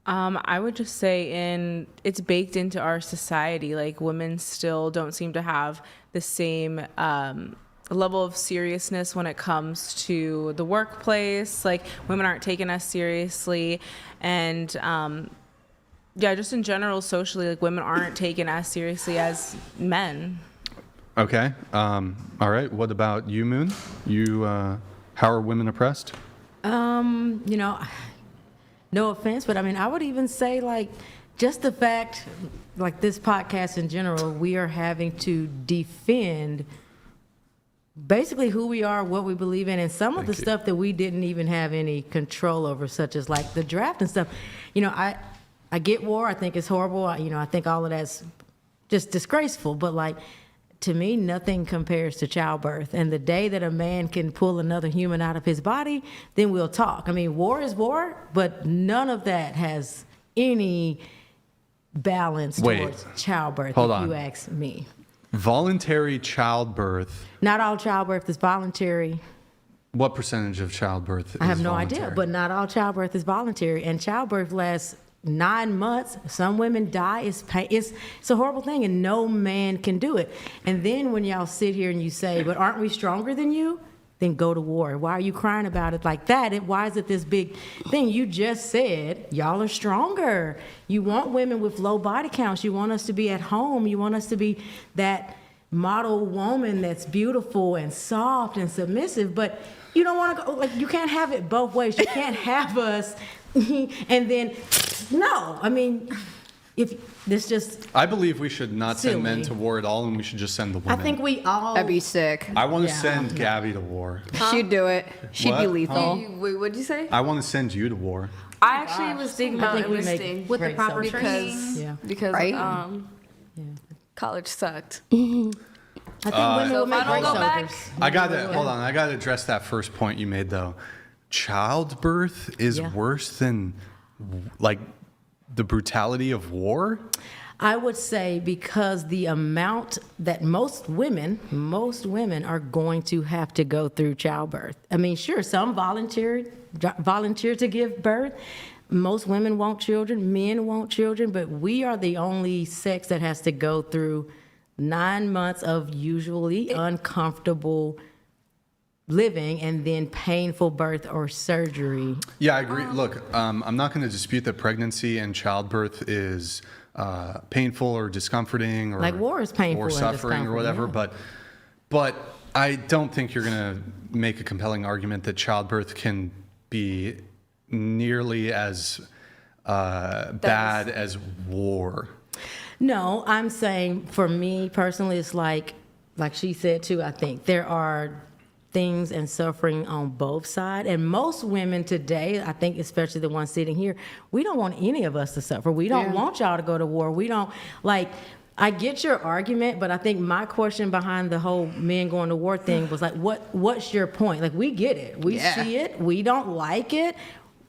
I would just say it's baked into our society. Like women still don't seem to have the same level of seriousness when it comes to the workplace. Like women aren't taken as seriously, and yeah, just in general, socially, like women aren't taken as seriously as men. Okay. All right. What about you, Moon? How are women oppressed? You know, no offense, but I mean, I would even say like just the fact, like this podcast in general, we are having to defend basically who we are, what we believe in, and some of the stuff that we didn't even have any control over, such as like the draft and stuff. You know, I get war. I think it's horrible. I think all of that's just disgraceful. But like, to me, nothing compares to childbirth. And the day that a man can pull another human out of his body, then we'll talk. I mean, war is war, but none of that has any balance towards childbirth, if you ask me. Voluntary childbirth. Not all childbirth is voluntary. What percentage of childbirth is voluntary? I have no idea, but not all childbirth is voluntary. And childbirth lasts 9 months. Some women die. It's a horrible thing, and no man can do it. And then when y'all sit here and you say, but aren't we stronger than you? Then go to war. Why are you crying about it like that? Why is it this big thing? You just said y'all are stronger. You want women with low body counts. You want us to be at home. You want us to be that model woman that's beautiful and soft and submissive, but you don't want to go, like, you can't have it both ways. You can't have us and then, no. I mean, if this just I believe we should not silly. send men to war at all, and we should just send the women. I think we all... That'd be sick. I want to send Gabby to war. She'd do it. She'd be What? lethal. Wait, what'd you say? I want to send you to war. I actually was thinking about think we make enlisting with the great proper soldiers. training. because Right? college sucked. I think women So will if make I don't great go back, soldiers. Hold on. I got to address that first point you made, though. Childbirth is worse than, like, the brutality of war? I would say because the amount that most women are going to have to go through childbirth. I mean, sure, some volunteer to give birth. Most women want children, men want children, but we are the only sex that has to go through 9 months of usually uncomfortable living and then painful birth or surgery. Yeah, I agree. Look, I'm not going to dispute that pregnancy and childbirth is painful or discomforting, or Like war is painful or and suffering or whatever. discomforting, But I don't think you're going to make a compelling argument that childbirth can be nearly as bad as war. No, I'm saying for me personally, it's like she said too, I think there are things and suffering on both sides. And most women today, I think especially the ones sitting here, we don't want any of us to suffer. We don't want y'all to go to war. We don't, like, I get your argument, but I think my question behind the whole men going to war thing was like, what's your point? Like, we get it. We see it. We don't like it.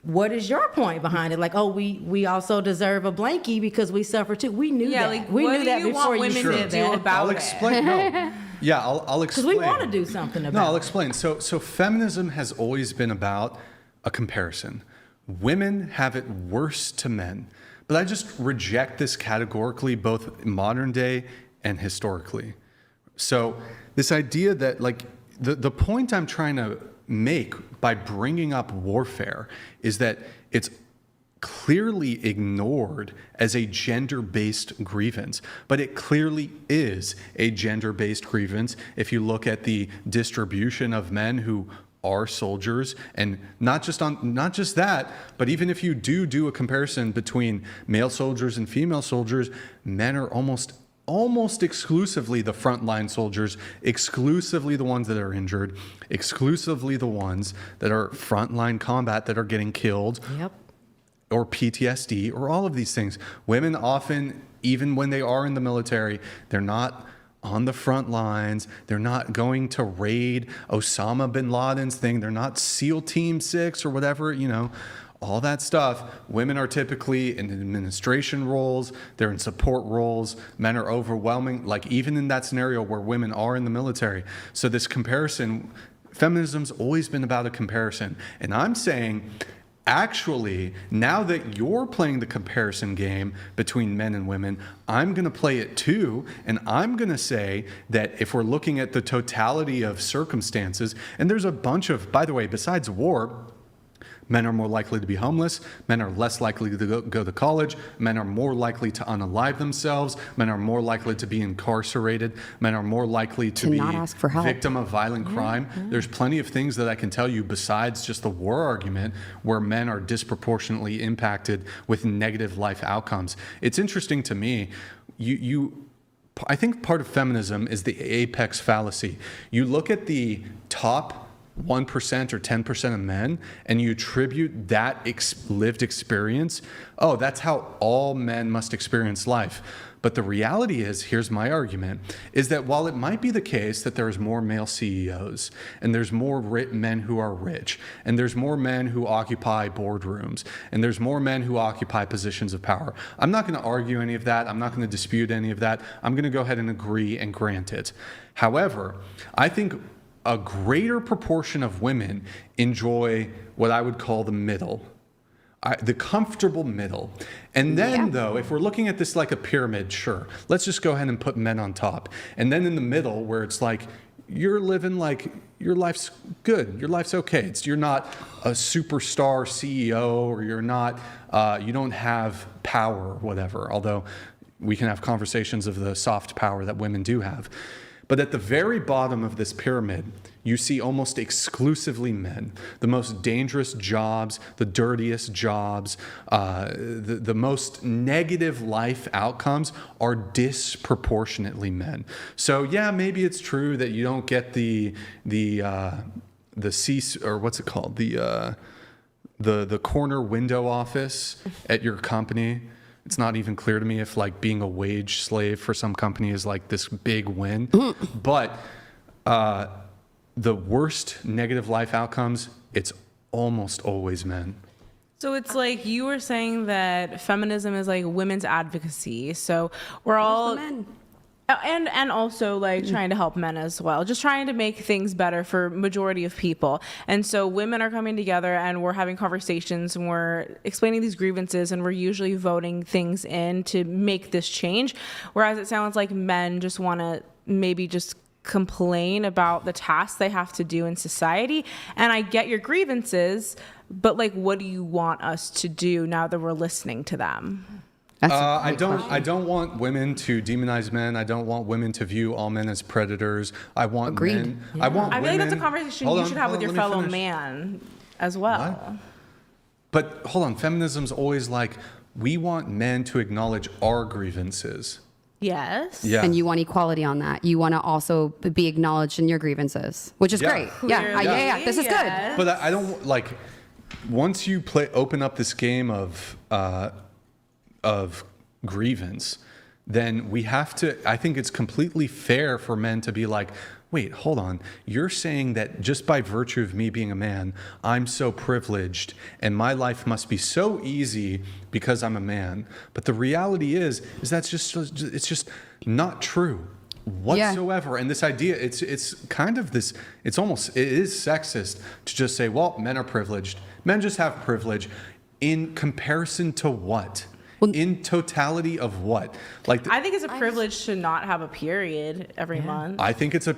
What is your point behind it? Like, oh, we also deserve a blankie because we suffer too. We knew that. Like, We what knew do that you before want you women said to do that. about I'll it? explain. No. Yeah, I'll explain. Because we want to do something about it. No, I'll explain. So feminism has always been about a comparison. Women have it worse to men. But I just reject this categorically, both modern day and historically. So this idea that, like, the point I'm trying to make by bringing up warfare is that it's clearly ignored as a gender-based grievance, but it clearly is a gender-based grievance if you look at the distribution of men who are soldiers, and not just that, but even if you do a comparison between male soldiers and female soldiers, men are almost exclusively the frontline soldiers, exclusively the ones that are injured, exclusively the ones that are frontline combat that are getting killed. Yep. Or PTSD, or all of these things. Women often, even when they are in the military, they're not on the front lines. They're not going to raid Osama bin Laden's thing. They're not SEAL Team 6 or whatever, all that stuff. Women are typically in administration roles. They're in support roles. Men are overwhelming, like even in that scenario where women are in the military. So this comparison, feminism's always been about a comparison. And I'm saying, Actually, now that you're playing the comparison game between men and women, I'm going to play it too. And I'm going to say that if we're looking at the totality of circumstances, and there's a bunch of, by the way, besides war, men are more likely to be homeless. Men are less likely to go to college. Men are more likely to unalive themselves. Men are more likely to be incarcerated. Men are more likely to be not ask for help. victim of violent crime. There's plenty of things that I can tell you besides just the war argument where men are disproportionately impacted with negative life outcomes. It's interesting to me. I think part of feminism is the apex fallacy. You look at the top 1% or 10% of men, and you attribute that lived experience, oh, that's how all men must experience life. But the reality is, here's my argument, is that while it might be the case that there's more male CEOs, and there's more men who are rich, and there's more men who occupy boardrooms, and there's more men who occupy positions of power, I'm not going to argue any of that. I'm not going to dispute any of that. I'm going to go ahead and agree and grant it. However, I think a greater proportion of women enjoy what I would call the middle, the comfortable middle. And then, though, if we're looking at this like a pyramid, sure, let's just go ahead and put men on top. And then in the middle, where it's like, you're living like your life's good, your life's okay. You're not a superstar CEO, or you're not, you don't have power or whatever, although we can have conversations of the soft power that women do have. But at the very bottom of this pyramid, you see almost exclusively men. The most dangerous jobs, the dirtiest jobs, the most negative life outcomes are disproportionately men. So yeah, maybe it's true that you don't get the C, or what's it called, the corner window office at your company. It's not even clear to me if like being a wage slave for some company is like this big win. But the worst negative life outcomes, it's almost always men. So it's like you were saying that feminism is like women's advocacy. So we're all men. And also like trying to help men as well, just trying to make things better for majority of people. And so women are coming together and we're having conversations and we're explaining these grievances and we're usually voting things in to make this change. Whereas it sounds like men just want to maybe just complain about the tasks they have to do in society. And I get your grievances, but like, what do you want us to do now that we're listening to them? I don't want women to demonize men. I don't want women to view all men as predators. I want men. Yeah. I want. I women, feel like that's a conversation you should have with your fellow man as well. What? But hold on, feminism's always like, we want men to acknowledge our grievances. Yes. Yeah. And you want equality on that. You want to also be acknowledged in your grievances, which is great. Yeah. This is good. But I don't like. Once you open up this game of grievance, then we have to, I think it's completely fair for men to be like, wait, hold on. You're saying that just by virtue of me being a man, I'm so privileged and my life must be so easy because I'm a man. But the reality is that's it's just not true whatsoever. And this idea, it's kind of this, it is sexist to just say, well, men are privileged. Men just have privilege. In comparison to what? In totality of what? Like I think it's a privilege to not have a period every month. I think it's a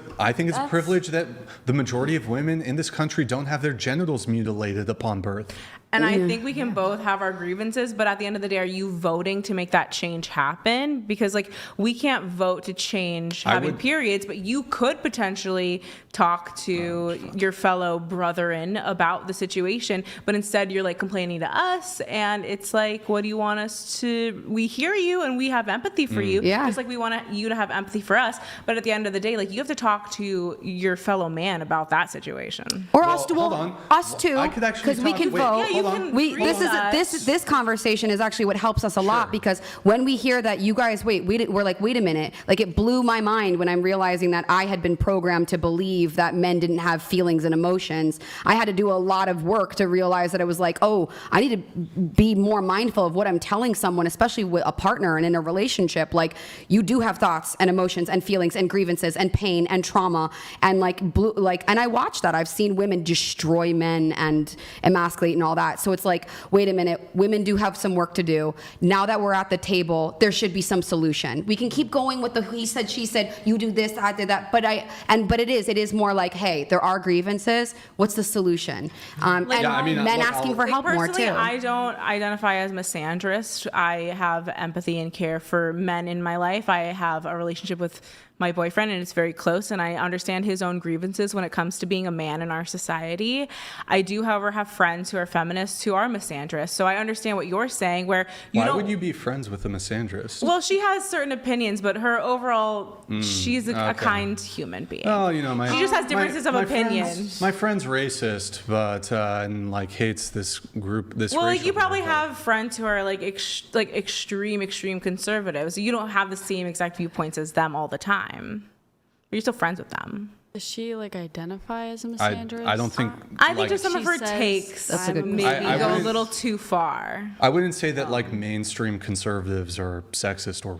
privilege that the majority of women in this country don't have their genitals mutilated upon birth. And I think we can both have our grievances, but at the end of the day, are you voting to make that change happen? Because like we can't vote to change having periods, but you could potentially talk to your fellow brethren about the situation, but instead you're like complaining to us, and it's like, what do you want us to? We hear you and we have empathy for you, just like we want you to have empathy for us. But at the end of the day, like you have to talk to your fellow man about that situation. Or us too, because we can vote. Yeah, This conversation is actually what helps us a lot, because when we hear that you guys we're like, wait a minute, like it blew my mind when I'm realizing that I had been programmed to believe that men didn't have feelings and emotions. I had to do a lot of work to realize that it was like, oh, I need to be more mindful of what I'm telling someone, especially with a partner and in a relationship. Like you do have thoughts and emotions and feelings and grievances and pain and trauma and and I watch that. I've seen women destroy men and emasculate and all that. that. So it's like, wait a minute, women do have some work to do. Now that we're at the table, there should be some solution. We can keep going with the he said, she said, you do this, I did that. But it is more like, hey, there are grievances. What's the solution? And men asking for help more Personally, too. I don't identify as misandrist. I have empathy and care for men in my life. I have a relationship with my boyfriend, and it's very close, and I understand his own grievances when it comes to being a man in our society. I do, however, have friends who are feminists who are misandrist, so I understand what you're saying, where Why would you be friends with a misandrist? Well, she has certain opinions, but her overall, she's a kind human being. Oh, she just has differences of opinion. My friend's racist, but and like hates this group. Well, like you racial probably group. have friends who are like extreme conservatives. You don't have the same exact viewpoints as them all the time. But you're still friends with them. Does she like identify as a misandrist? I don't think. I think just some of She her says- takes That's a good maybe question. I go a wouldn't- little too far. I wouldn't say that like mainstream conservatives are sexist or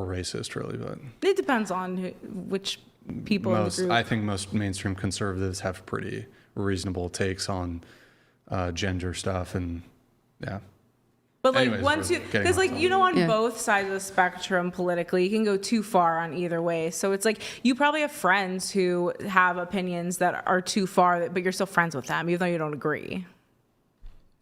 racist, really, but It depends on which people in the group. I think most mainstream conservatives have pretty reasonable takes on gender stuff, and yeah. But like Anyways, once we're you, getting because off like topic. on Yeah. both sides of the spectrum politically, you can go too far on either way. So it's like you probably have friends who have opinions that are too far, but you're still friends with them, even though you don't agree.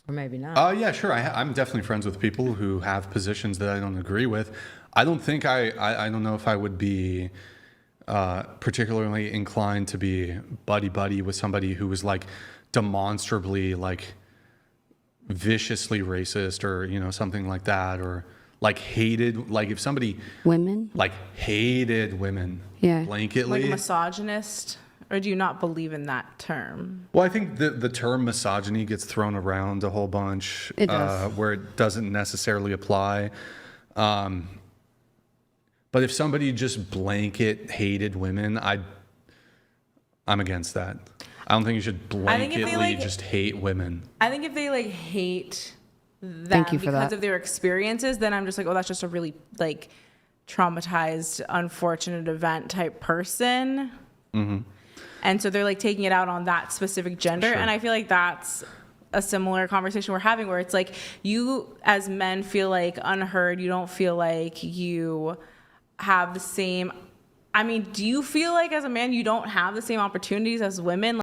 Or maybe not. Yeah, sure. I'm definitely friends with people who have positions that I don't agree with. I don't think I don't know if I would be particularly inclined to be buddy with somebody who was like demonstrably like viciously racist or something like that, or like hated, like if somebody Women? like hated women Yeah. blanketly. Like misogynist, or do you not believe in that term? Well, I think the term misogyny gets thrown around a whole bunch. It does. Where it doesn't necessarily apply. But if somebody just blanket hated women, I'm against that. I don't think you should think if they, blanketly just hate women. I think if they like hate them Thank you for because that. of their experiences, then I'm just like, oh, that's just a really like traumatized, unfortunate event type person. Mm-hmm. And so they're like taking it out on that specific gender. Sure. And I feel like that's a similar conversation we're having, where it's like you as men feel like unheard. You don't feel like you have the same. I mean, do you feel like as a man you don't have the same opportunities as women?